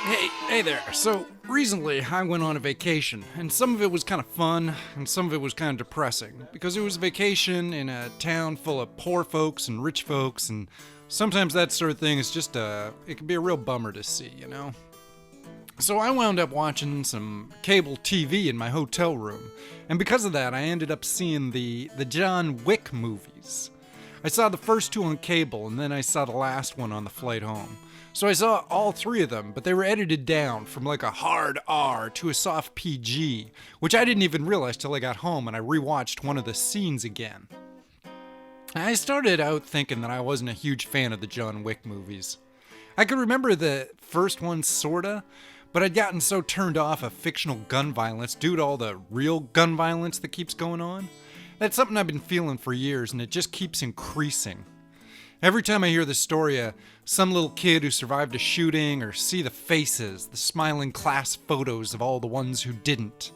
Hey there. So, recently I went on a vacation, and some of it was kind of fun, and some of it was kind of depressing, because it was a vacation in a town full of poor folks and rich folks, and sometimes that sort of thing is just it can be a real bummer to see, you know? So I wound up watching some cable TV in my hotel room, and because of that I ended up seeing the John Wick movies. I saw the first two on cable, and then I saw the last one on the flight home. So I saw all three of them, but they were edited down from like a hard R to a soft PG, which I didn't even realize till I got home and I rewatched one of the scenes again. I started out thinking that I wasn't a huge fan of the John Wick movies. I could remember the first one sorta, but I'd gotten so turned off of fictional gun violence due to all the real gun violence that keeps going on. That's something I've been feeling for years, and it just keeps increasing. Every time I hear the story of some little kid who survived a shooting, or see the faces, the smiling class photos of all the ones who didn't,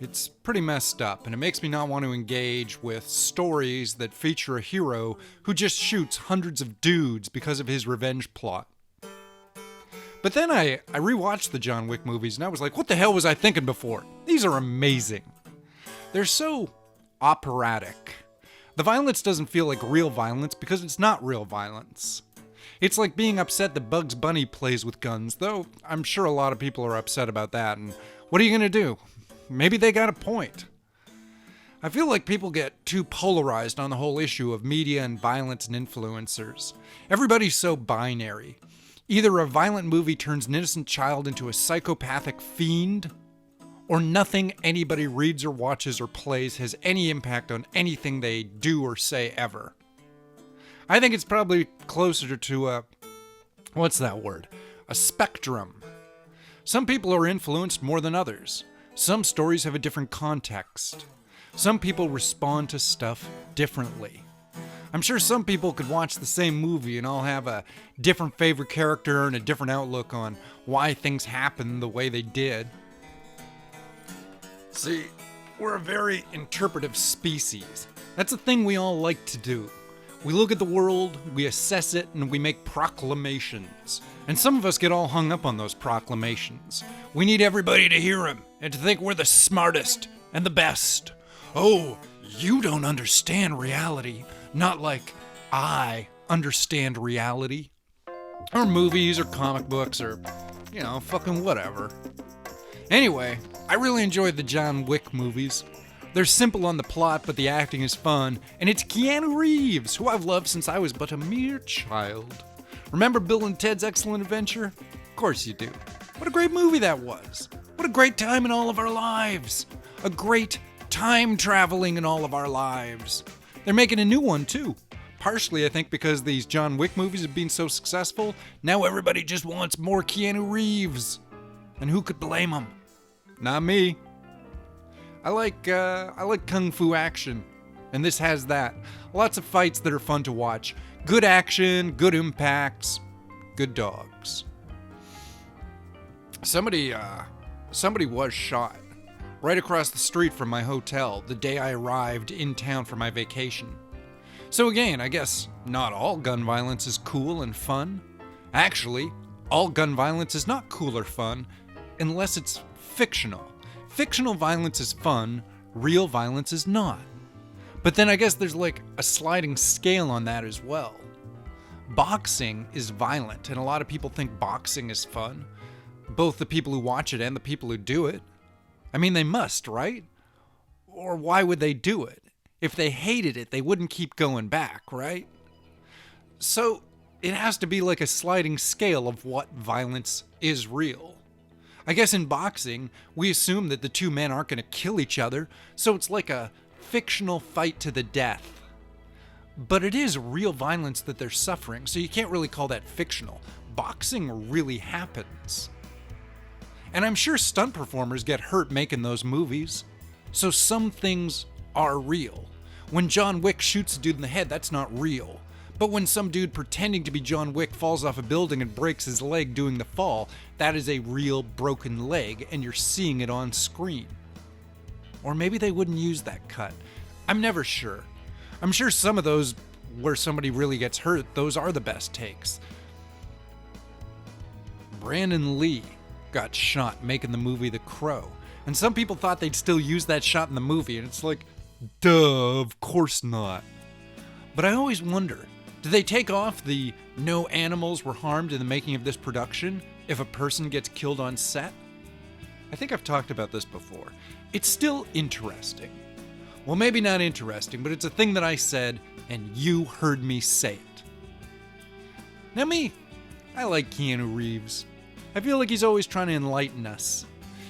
it's pretty messed up, and it makes me not want to engage with stories that feature a hero who just shoots hundreds of dudes because of his revenge plot. But then I rewatched the John Wick movies, and I was like, what the hell was I thinking before? These are amazing. They're so operatic. The violence doesn't feel like real violence because it's not real violence. It's like being upset that Bugs Bunny plays with guns, though I'm sure a lot of people are upset about that, and what are you gonna do? Maybe they got a point. I feel like people get too polarized on the whole issue of media and violence and influencers. Everybody's so binary. Either a violent movie turns an innocent child into a psychopathic fiend, or nothing anybody reads or watches or plays has any impact on anything they do or say ever. I think it's probably closer to what's that word? A spectrum. Some people are influenced more than others. Some stories have a different context. Some people respond to stuff differently. I'm sure some people could watch the same movie and all have a different favorite character and a different outlook on why things happened the way they did. See, we're a very interpretive species. That's a thing we all like to do. We look at the world, we assess it, and we make proclamations. And some of us get all hung up on those proclamations. We need everybody to hear them and to think we're the smartest and the best. Oh, you don't understand reality. Not like I understand reality. Or movies or comic books or, fucking whatever. Anyway, I really enjoyed the John Wick movies. They're simple on the plot, but the acting is fun, and it's Keanu Reeves, who I've loved since I was but a mere child. Remember Bill and Ted's Excellent Adventure? Of course you do. What a great movie that was. What a great time in all of our lives. A great time traveling in all of our lives. They're making a new one too. Partially, I think, because these John Wick movies have been so successful, now everybody just wants more Keanu Reeves. And who could blame them? Not me. I like kung fu action, and this has that. Lots of fights that are fun to watch. Good action, good impacts, good dogs. Somebody was shot right across the street from my hotel the day I arrived in town for my vacation. So again, I guess not all gun violence is cool and fun. Actually, all gun violence is not cool or fun unless it's fictional. Fictional violence is fun, real violence is not. But then I guess there's like a sliding scale on that as well. Boxing is violent, and a lot of people think boxing is fun. Both the people who watch it and the people who do it. I mean, they must, right? Or why would they do it? If they hated it, they wouldn't keep going back, right? So it has to be like a sliding scale of what violence is real. I guess in boxing, we assume that the two men aren't going to kill each other, so it's like a fictional fight to the death. But it is real violence that they're suffering, so you can't really call that fictional. Boxing really happens. And I'm sure stunt performers get hurt making those movies, so some things are real. When John Wick shoots a dude in the head, that's not real. But when some dude pretending to be John Wick falls off a building and breaks his leg doing the fall, that is a real broken leg, and you're seeing it on screen. Or maybe they wouldn't use that cut. I'm never sure. I'm sure some of those where somebody really gets hurt, those are the best takes. Brandon Lee got shot making the movie The Crow. And some people thought they'd still use that shot in the movie, and it's like, duh, of course not. But I always wonder, do they take off the no animals were harmed in the making of this production if a person gets killed on set? I think I've talked about this before. It's still interesting. Well, maybe not interesting, but it's a thing that I said, and you heard me say it. Now me, I like Keanu Reeves. I feel like he's always trying to enlighten us.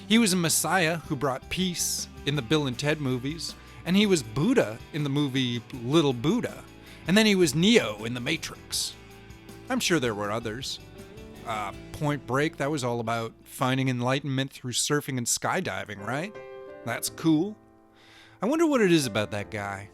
He was a messiah who brought peace in the Bill and Ted movies, and he was Buddha in the movie Little Buddha, and then he was Neo in The Matrix. I'm sure there were others. Point Break, that was all about finding enlightenment through surfing and skydiving, right? That's cool. I wonder what it is about that guy.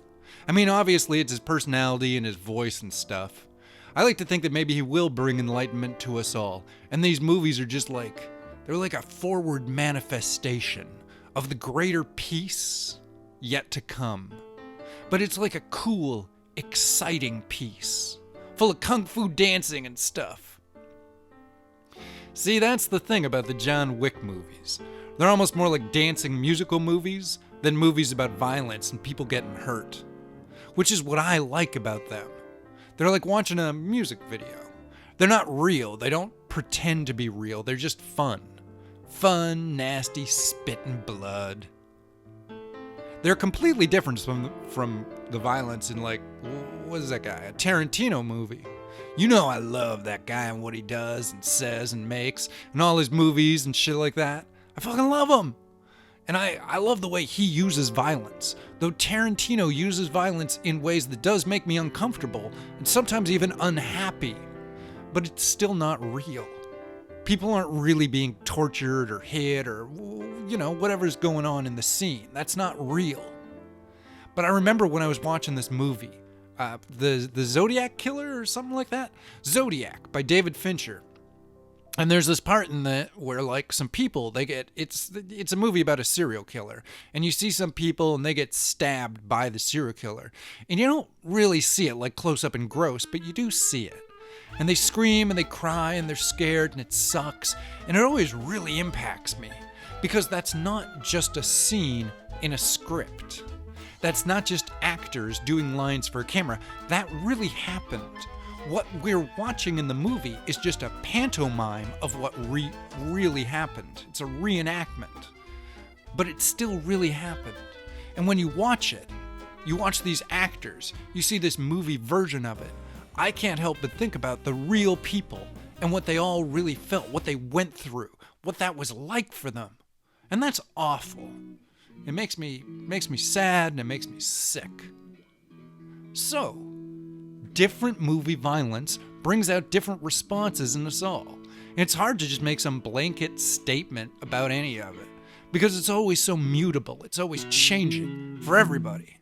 I mean, obviously it's his personality and his voice and stuff. I like to think that maybe he will bring enlightenment to us all, and these movies are just like, they're like a forward manifestation of the greater peace yet to come. But it's like a cool, exciting peace, full of kung fu dancing and stuff. See, that's the thing about the John Wick movies. They're almost more like dancing musical movies than movies about violence and people getting hurt. Which is what I like about them. They're like watching a music video. They're not real. They don't pretend to be real. They're just fun. Fun, nasty, spit and blood. They're completely different from the violence in, like, what is that guy? A Tarantino movie. You know I love that guy and what he does and says and makes and all his movies and shit like that. I fucking love him. And I love the way he uses violence. Though Tarantino uses violence in ways that does make me uncomfortable and sometimes even unhappy. But it's still not real. People aren't really being tortured or hit or, you know, whatever's going on in the scene. That's not real. But I remember when I was watching this movie, the Zodiac Killer or something like that? Zodiac by David Fincher. And there's this part in that where, like, some people, it's a movie about a serial killer. And you see some people and they get stabbed by the serial killer. And you don't really see it, like, close up and gross, but you do see it. And they scream and they cry and they're scared and it sucks. And it always really impacts me. Because that's not just a scene in a script. That's not just actors doing lines for a camera. That really happened. What we're watching in the movie is just a pantomime of what really happened. It's a reenactment. But it still really happened. And when you watch it, you watch these actors, you see this movie version of it. I can't help but think about the real people and what they all really felt, what they went through, what that was like for them. And that's awful. It makes me sad and it makes me sick. So, different movie violence brings out different responses in us all. It's hard to just make some blanket statement about any of it because it's always so mutable. It's always changing for everybody.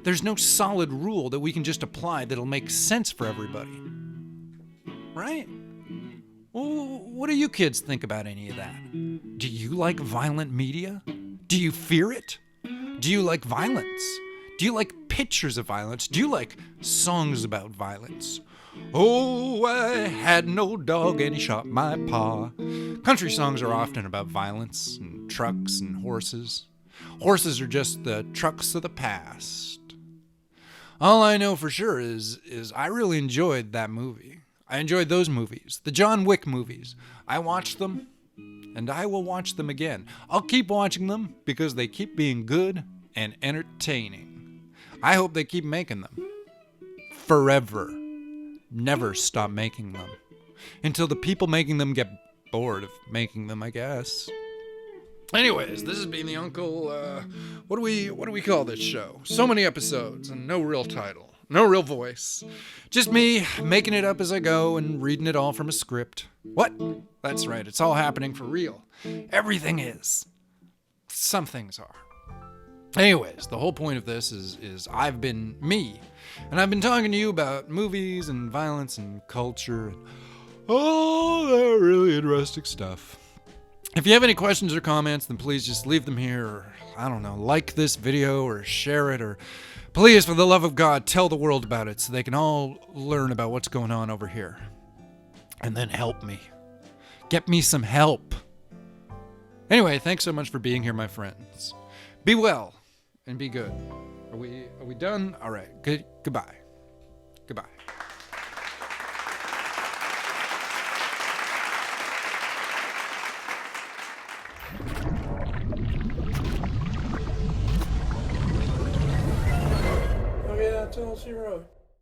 There's no solid rule that we can just apply that'll make sense for everybody. Right? Well, what do you kids think about any of that? Do you like violent media? Do you fear it? Do you like violence? Do you like pictures of violence? Do you like songs about violence? Oh, I had no dog and he shot my pa. Country songs are often about violence and trucks and horses. Horses are just the trucks of the past. All I know for sure is I really enjoyed that movie. I enjoyed those movies, the John Wick movies. I watched them, and I will watch them again. I'll keep watching them because they keep being good and entertaining. I hope they keep making them. Forever. Never stop making them. Until the people making them get bored of making them, I guess. Anyways, this has been the Uncle, what do we call this show? So many episodes and no real title. No real voice. Just me making it up as I go and reading it all from a script. What? That's right, it's all happening for real. Everything is. Some things are. Anyways, the whole point of this is I've been me. And I've been talking to you about movies and violence and culture and all that really interesting stuff. If you have any questions or comments, then please just leave them here, or, I don't know, like this video or share it, or please, for the love of God, tell the world about it so they can all learn about what's going on over here. And then help me. Get me some help. Anyway, thanks so much for being here, my friends. Be well and be good. Are we done? All right. Goodbye. Goodbye. Oh yeah, that's all she wrote.